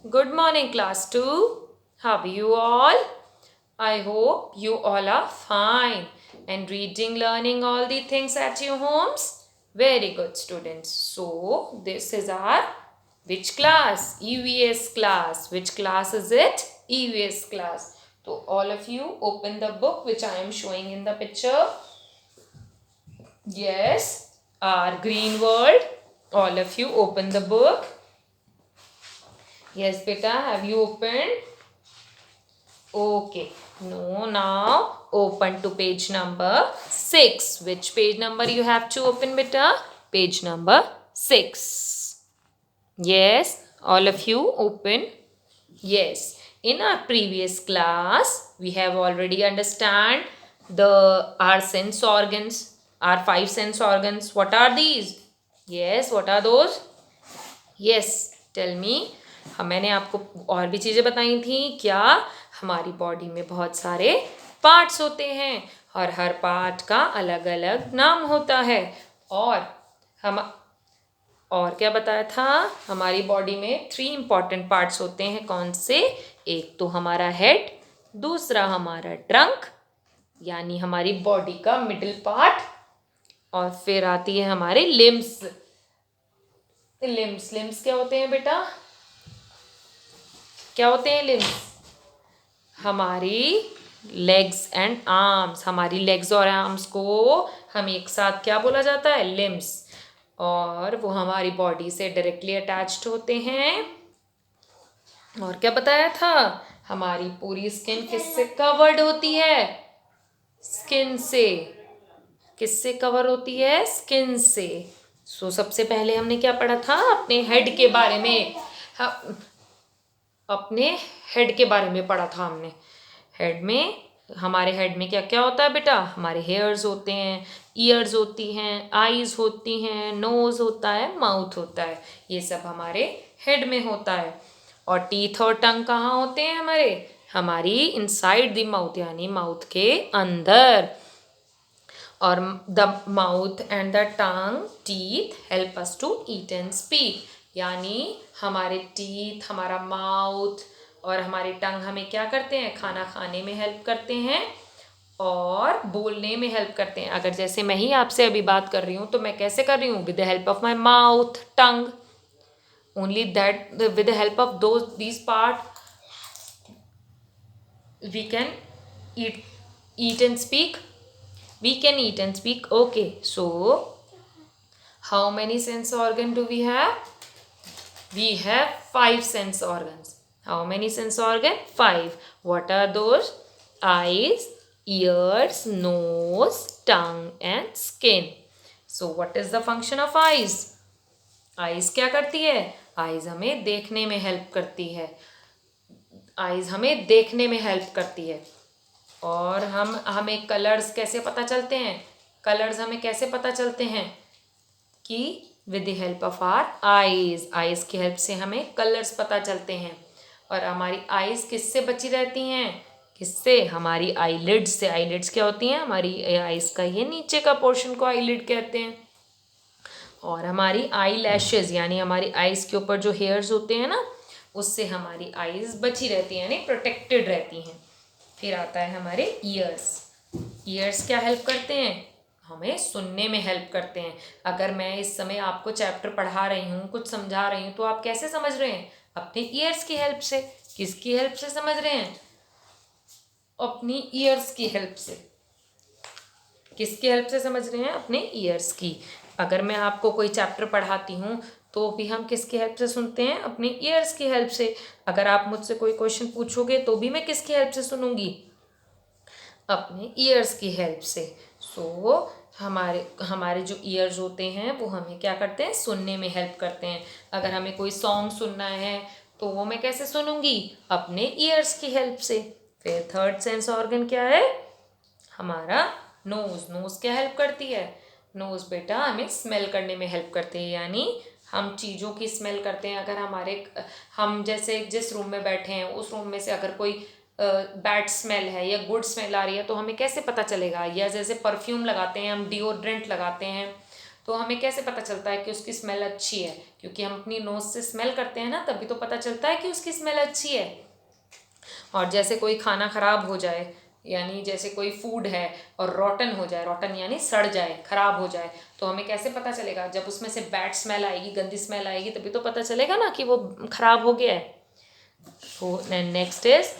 Good morning, class 2. How are you all? I hope you all are fine and reading, learning all the things at your homes. Very good, students. So, this is our which class? EVS class. Which class is it? EVS class. So, all of you open the book which I am showing in the picture. Yes, our green world. All of you open the book. Yes, beta, have you opened? Okay. No, now open to page number 6. Which page number you have to open, beta? Page number 6. Yes, all of you open. Yes. In our previous class, we have already understand our sense organs, our 5 sense organs. What are these? Yes, what are those? Yes tell me मैंने आपको और भी चीज़ें बताई थी क्या हमारी body में बहुत सारे पार्ट्स होते हैं और हर पार्ट का अलग अलग नाम होता है और हम और क्या बताया था हमारी बॉडी में 3 इम्पॉर्टेंट पार्ट्स होते हैं कौन से एक तो हमारा हेड दूसरा हमारा ट्रंक यानी हमारी बॉडी का मिडिल पार्ट और फिर आती है हमारे लिम्स लिम्स क्या होते हैं बेटा क्या होते हैं लिम्स हमारी लेग्स एंड आर्म्स हमारी लेग्स और आर्म्स को हम एक साथ क्या बोला जाता है लिम्स और वो हमारी बॉडी से डायरेक्टली अटैच्ड होते हैं और क्या बताया था हमारी पूरी स्किन किससे कवर्ड होती है स्किन से किससे कवर होती है स्किन से सबसे पहले हमने क्या पढ़ा था अपने हेड के बारे में अपने हेड के बारे में पढ़ा था हमने हेड में हमारे हेड में क्या क्या होता है बेटा हमारे हेयर्स होते हैं ईयर्स होती हैं आईज होती हैं नोज होता है माउथ होता है ये सब हमारे हेड में होता है और टीथ और टंग कहाँ होते हैं हमारी इनसाइड द माउथ यानी माउथ के अंदर और the mouth and the tongue teeth help us to eat and speak यानी हमारे टीथ हमारा माउथ और हमारे टंग हमें क्या करते हैं खाना खाने में हेल्प करते हैं और बोलने में हेल्प करते हैं अगर जैसे मैं ही आपसे अभी बात कर रही हूँ तो मैं कैसे कर रही हूँ with the help of my mouth tongue only that with the help of these part we can eat and speak we can eat and speak okay so how many sense organ do we have 5 sense organs how many sense organ 5 what are those eyes ears nose tongue and skin so what is the function of eyes क्या करती है eyes हमें देखने में help करती है eyes हमें देखने में हेल्प करती है और हमें कलर्स कैसे पता चलते हैं कलर्स हमें कैसे पता चलते हैं कि with the help of our eyes की हेल्प से हमें कलर्स पता चलते हैं और हमारी आईज किससे बची रहती हैं किससे हमारी आईलिड्स से आईलिड्स क्या होती हैं हमारी आईज का ये नीचे का पोर्शन को आईलिड कहते हैं और हमारी आई लैशेज यानी हमारी आईज के ऊपर जो हेयर्स होते हैं ना उससे हमारी आईज बची रहती हैं यानी प्रोटेक्टेड रहती हैं फिर आता है हमारे ईयर्स क्या हेल्प करते हैं हमें सुनने में हेल्प करते हैं अगर मैं इस समय आपको चैप्टर पढ़ा रही हूँ कुछ समझा रही हूँ तो आप कैसे समझ रहे हैं अपने ईयर्स की हेल्प से किसकी हेल्प से समझ रहे हैं अपनी ईयर्स की हेल्प से किसकी हेल्प से समझ रहे हैं अपने ईयर्स की अगर मैं आपको कोई चैप्टर पढ़ाती हूँ तो भी हम किसकी हेल्प से सुनते हैं अपने ईयर्स की हेल्प से अगर आप मुझसे कोई क्वेश्चन पूछोगे तो भी मैं किसकी हेल्प से सुनूंगी अपने ईयर्स की हेल्प से हमारे जो ईयर्स होते हैं वो हमें क्या करते हैं सुनने में हेल्प करते हैं अगर हमें कोई सॉन्ग सुनना है तो वो मैं कैसे सुनूंगी अपने ईयर्स की हेल्प से फिर थर्ड सेंस ऑर्गन क्या है हमारा नोज क्या हेल्प करती है नोज बेटा हमें स्मेल करने में हेल्प करती है यानी हम चीज़ों की स्मेल करते हैं अगर हम जैसे जिस रूम में बैठे हैं उस रूम में से अगर कोई बैड स्मेल है या गुड स्मेल आ रही है तो हमें कैसे पता चलेगा या जैसे परफ्यूम लगाते हैं हम डिओड्रेंट लगाते हैं तो हमें कैसे पता चलता है कि उसकी स्मेल अच्छी है? क्योंकि हम अपनी नोज से स्मेल करते हैं ना, तभी तो पता चलता है कि उसकी स्मेल अच्छी है। और जैसे कोई खाना खराब हो जाए, यानी जैसे कोई फूड है और रॉटन हो जाए, रॉटन यानी सड़ जाए, खराब हो जाए, तो हमें कैसे पता चलेगा? जब उसमें से बैड स्मेल आएगी, गंदी स्मेल आएगी, तभी तो पता चलेगा ना कि वो खराब हो गया है। तो नेक्स्ट इज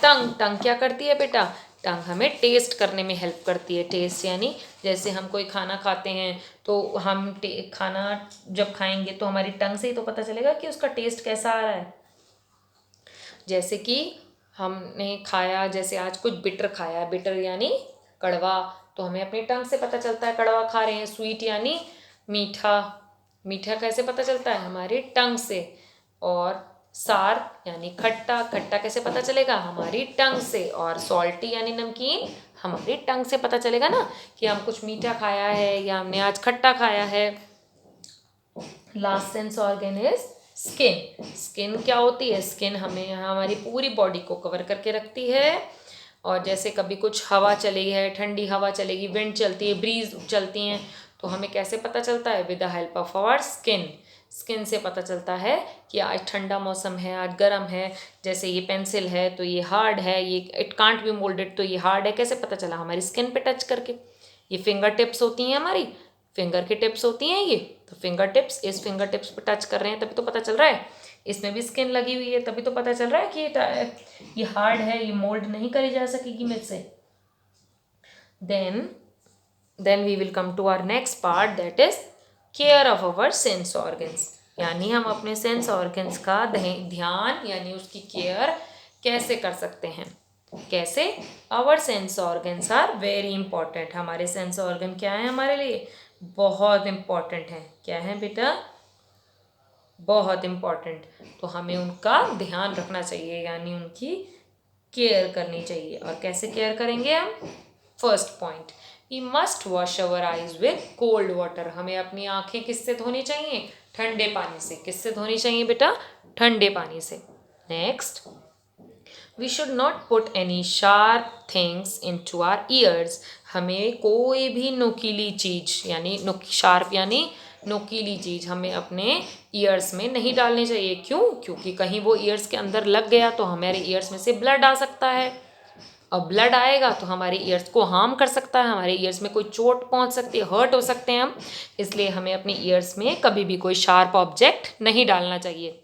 टंग। टंग क्या करती है बेटा? टंग हमें टेस्ट करने में हेल्प करती है। टेस्ट यानी जैसे हम कोई खाना खाते हैं तो हम खाना जब खाएंगे तो हमारी टंग से ही तो पता चलेगा कि उसका टेस्ट कैसा आ रहा है। जैसे कि हमने खाया, जैसे आज कुछ बिटर खाया है, बिटर यानी कड़वा, तो हमें अपनी टंग से पता चलता है कड़वा खा रहे हैं। स्वीट यानी मीठा, मीठा कैसे पता चलता है? हमारी टंग से। और सार यानी खट्टा, खट्टा कैसे पता चलेगा? हमारी टंग से। और सॉल्टी यानी नमकीन, हमारी टंग से पता चलेगा ना कि हम कुछ मीठा खाया है या हमने आज खट्टा खाया है। Last sense organ is skin. Skin क्या होती है? स्किन हमें हमारी पूरी बॉडी को कवर करके रखती है। और जैसे कभी कुछ हवा चली है, ठंडी हवा चलेगी, विंड चलती है, ब्रीज चलती हैं, तो हमें कैसे पता चलता है? With the help of our skin. Skin से पता चलता है कि आज ठंडा मौसम है, आज गर्म है। जैसे ये पेंसिल है तो ये हार्ड है, ये इट कांट बी मोल्डेड, तो ये हार्ड है। कैसे पता चला? हमारी स्किन पे टच करके। ये फिंगर टिप्स होती हैं, हमारी फिंगर की टिप्स होती हैं ये, तो फिंगर टिप्स, इस फिंगर टिप्स पे टच कर रहे हैं तभी तो पता चल रहा है। इसमें भी स्किन लगी हुई है तभी तो पता चल रहा है कि ये हार्ड है, ये मोल्ड नहीं करी जा सकेगी मुझसे। Then we will come to our next part, that is care of our sense organs. यानी हम अपने सेंस ऑर्गन्स का ध्यान यानी उसकी केयर कैसे कर सकते हैं? कैसे? Our sense organs are very important. हमारे सेंस ऑर्गन क्या है? हमारे लिए बहुत इम्पॉर्टेंट है। क्या है बेटा? बहुत इम्पॉर्टेंट। तो हमें उनका ध्यान रखना चाहिए, यानी उनकी केयर करनी चाहिए। और कैसे केयर करेंगे हम? First point, we must wash our eyes with cold water. हमें अपनी आंखें किससे धोनी चाहिए? ठंडे पानी से। किससे धोनी चाहिए बेटा? ठंडे पानी से। Next, we should not put any sharp things into our ears. हमें कोई भी नुकीली चीज़ यानी शार्प यानी नुकीली चीज़ हमें अपने ईयर्स में नहीं डालनी चाहिए। क्यों? क्योंकि कहीं वो ईयर्स के अंदर लग गया तो हमारे ईयर्स में से ब्लड आ सकता है। और ब्लड आएगा तो हमारे ईयर्स को हार्म कर सकता है, हमारे ईयर्स में कोई चोट पहुंच सकती है, हर्ट हो सकते हैं हम। इसलिए हमें अपने ईयर्स में कभी भी कोई शार्प ऑब्जेक्ट नहीं डालना चाहिए।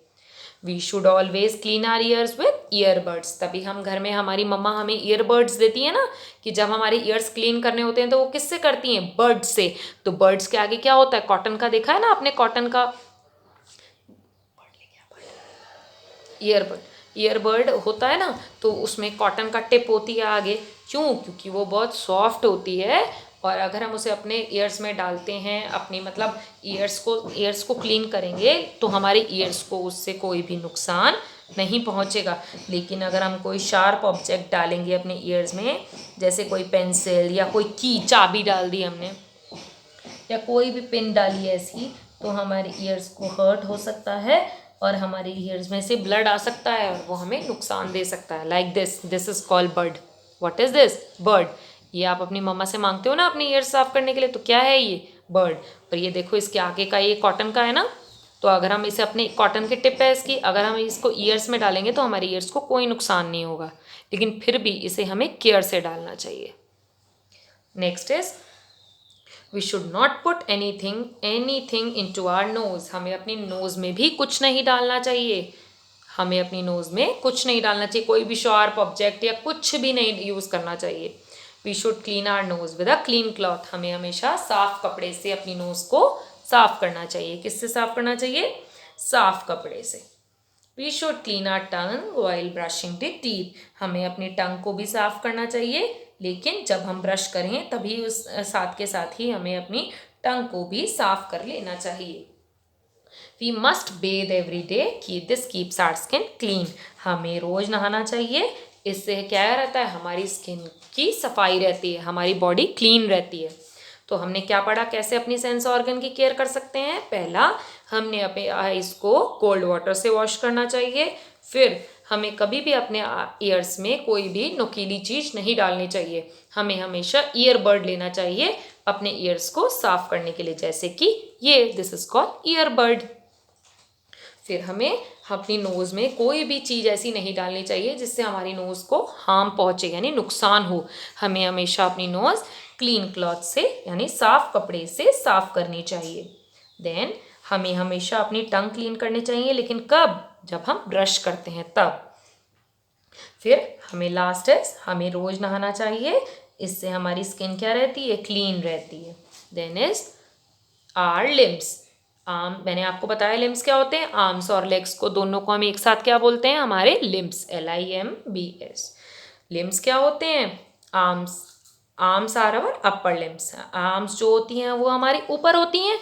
We should always clean our ears with earbuds. तभी हम घर में, हमारी मम्मा हमें ईयरबड्स देती है ना, कि जब हमारे ईयर्स क्लीन करने होते हैं तो वो किससे करती हैं? बर्ड्स से। तो बर्ड्स के आगे क्या होता है? कॉटन का देखा है ना आपने? कॉटन का ईयरबड, ईयरबड होता है ना, तो उसमें कॉटन का टिप होती है आगे। क्यों? क्योंकि वो बहुत सॉफ्ट होती है। और अगर हम उसे अपने ईयर्स में डालते हैं, अपनी मतलब ईयर्स को क्लीन करेंगे तो हमारे ईयर्स को उससे कोई भी नुकसान नहीं पहुंचेगा। लेकिन अगर हम कोई शार्प ऑब्जेक्ट डालेंगे अपने ईयर्स में, जैसे कोई पेंसिल या कोई की चाबी डाल दी हमने, या कोई भी पिन डाली ऐसी, तो हमारे ईयर्स को हर्ट हो सकता है और हमारे ईयर्स में से ब्लड आ सकता है और वो हमें नुकसान दे सकता है। Like this is called bird. What is this? Bird. ये आप अपनी मम्मा से मांगते हो ना अपने ईयर्स साफ करने के लिए, तो क्या है ये? बर्ड। और ये देखो इसके आगे का ये कॉटन का है ना, तो अगर हम इसे अपने कॉटन की टिप है इसकी, अगर हम इसको ईयर्स में डालेंगे तो हमारे ईयर्स को कोई नुकसान नहीं होगा। लेकिन फिर भी इसे हमें केयर से डालना चाहिए। Next is, we should not put anything into our nose. हमें अपनी नोज में भी कुछ नहीं डालना चाहिए। हमें अपनी नोज में कुछ नहीं डालना चाहिए, कोई भी शार्प ऑब्जेक्ट या कुछ भी नहीं यूज़ करना चाहिए। We should clean our nose with a clean cloth. हमें हमेशा साफ कपड़े से अपनी नोज को साफ करना चाहिए। किससे साफ करना चाहिए? साफ कपड़े से। We should clean our tongue while brushing the teeth. हमें अपनी टंग को भी साफ करना चाहिए, लेकिन जब हम ब्रश करें तभी उस साथ के साथ ही हमें अपनी टंग को भी साफ कर लेना चाहिए। We must bathe every day, की this keeps our skin clean. हमें रोज नहाना चाहिए। इससे क्या रहता है? हमारी स्किन की सफाई रहती है, हमारी बॉडी क्लीन रहती है। तो हमने क्या पढ़ा? कैसे अपनी सेंस ऑर्गन की केयर कर सकते हैं? पहला, हमने अपने आइज़ को कोल्ड वाटर से वॉश करना चाहिए। फिर हमें कभी भी अपने ईयर्स में कोई भी नुकीली चीज़ नहीं डालनी चाहिए। हमें हमेशा ईयरबड लेना चाहिए अपने ईयर्स को साफ करने के लिए, जैसे कि ये दिस इज कॉल्ड ईयरबड। फिर हमें अपनी नोज़ में कोई भी चीज़ ऐसी नहीं डालनी चाहिए जिससे हमारी नोज़ को हार्म पहुँचे, यानी नुकसान हो। हमें हमेशा अपनी नोज़ क्लीन क्लॉथ से यानी साफ कपड़े से साफ करनी चाहिए। देन हमें हमेशा अपनी टंग क्लीन करनी चाहिए, लेकिन कब? जब हम ब्रश करते हैं तब। फिर हमें लास्ट है, हमें रोज़ नहाना चाहिए, इससे हमारी स्किन क्या रहती है? क्लीन रहती है। Then is our limbs. Arm, मैंने आपको बताया लिम्स क्या होते हैं। आर्म्स और लेग्स को दोनों को हम एक साथ क्या बोलते हैं? हमारे लिम्स, LIMBS। लिम्स क्या होते हैं? Arms, arms are our upper limbs. Arms जो होती हैं वो हमारी ऊपर होती हैं,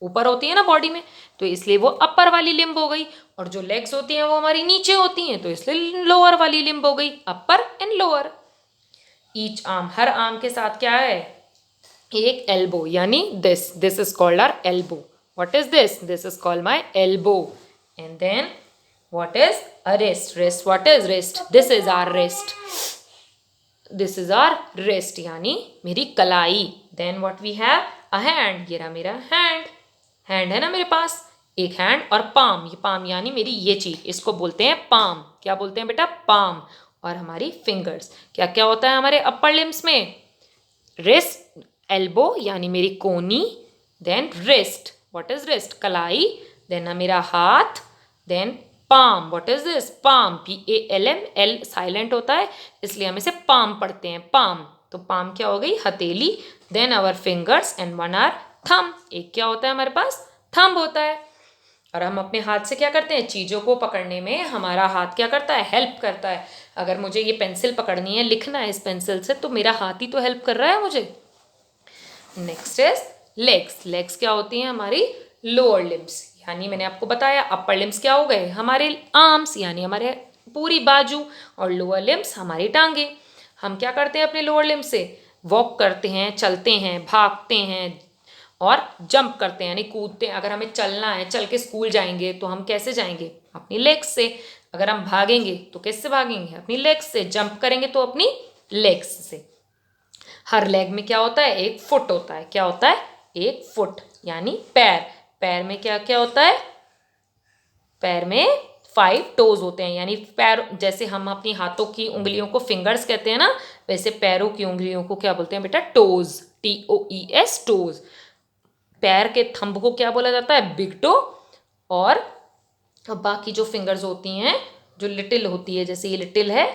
ऊपर होती है ना बॉडी में, तो इसलिए वो अपर वाली लिम्ब हो गई। और जो लेग्स होती हैं वो हमारी नीचे होती हैं, तो इसलिए लोअर वाली लिम्ब हो गई, upper and lower. Each arm, हर आर्म के साथ क्या है? एक एल्बो, यानी this is called our elbow. What is this is called my elbow. And then what is a wrist? Wrist, what is wrist? This is our wrist, this is our wrist यानी मेरी कलाई। Then what we have? A hand, ये रहा मेरा hand, hand है ना मेरे पास एक हैंड। और पाम, ये पाम यानी मेरी ये चीज, इसको बोलते हैं पाम। क्या बोलते हैं बेटा? पाम। और हमारी फिंगर्स, क्या क्या होता है हमारे अपर लिम्स में? रिस्ट, एल्बो यानी मेरी कोनी, then wrist, what is wrist? कलाई, देन मेरा हाथ, then palm, what is this? Palm, PALM, L silent होता है इसलिए हम इसे पाम पढ़ते हैं, पाम। तो पाम क्या हो गई? हथेली। Then our fingers and one our thumb, एक क्या होता है हमारे पास? थंब होता है। और हम अपने हाथ से क्या करते हैं? चीज़ों को पकड़ने में हमारा हाथ क्या करता है? हेल्प करता है। अगर मुझे ये पेंसिल पकड़नी है, लिखना है इस पेंसिल से, तो मेरा हाथ ही तो हेल्प कर रहा है मुझे। Next is legs. लेग्स क्या होती हैं? हमारी लोअर लिम्स, यानी मैंने आपको बताया अपर लिम्स क्या हो गए? हमारे आर्म्स यानी हमारे पूरी बाजू, और लोअर लिम्स हमारी टांगे। हम क्या करते हैं अपने लोअर लिम्स से? वॉक करते हैं, चलते हैं, भागते हैं और जंप करते हैं यानी कूदते हैं। अगर हमें चलना है, चल के स्कूल जाएंगे तो हम कैसे जाएंगे? अपनी लेग्स से। अगर हम भागेंगे तो किससे भागेंगे? अपनी लेग्स से। जंप करेंगे तो अपनी लेग्स से। हर लेग में क्या होता है? एक फुट होता है। क्या होता है? एक फुट यानी पैर। पैर में क्या क्या होता है? पैर में 5 टोज होते हैं, यानी पैर, जैसे हम अपनी हाथों की उंगलियों को फिंगर्स कहते हैं ना, वैसे पैरों की उंगलियों को क्या बोलते हैं बेटा? Toes, TOES, toes. पैर के थंब को क्या बोला जाता है? Big toe. और बाकी जो फिंगर्स होती हैं, जो लिटिल होती है, जैसे ये लिटिल है,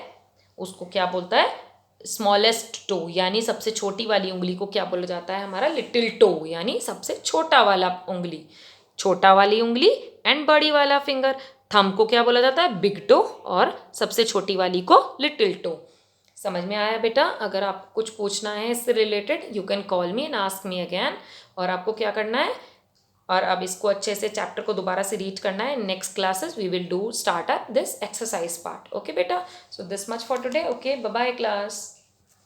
उसको क्या बोलता है? स्मॉलेस्ट टो, यानी सबसे छोटी वाली उंगली को क्या बोला जाता है? हमारा लिटिल टो, यानी सबसे छोटा वाला उंगली, छोटा वाली उंगली एंड बड़ी वाला फिंगर। थंब को क्या बोला जाता है? बिग टो, और सबसे छोटी वाली को लिटिल टो। समझ में आया बेटा? अगर आपको कुछ पूछना है इससे related, you can call me and ask me again. और आपको क्या करना है, और अब इसको अच्छे से चैप्टर को दोबारा से रीड करना है। Next classes we will do start up this exercise part. Okay बेटा, so this much for today. Okay, bye bye class.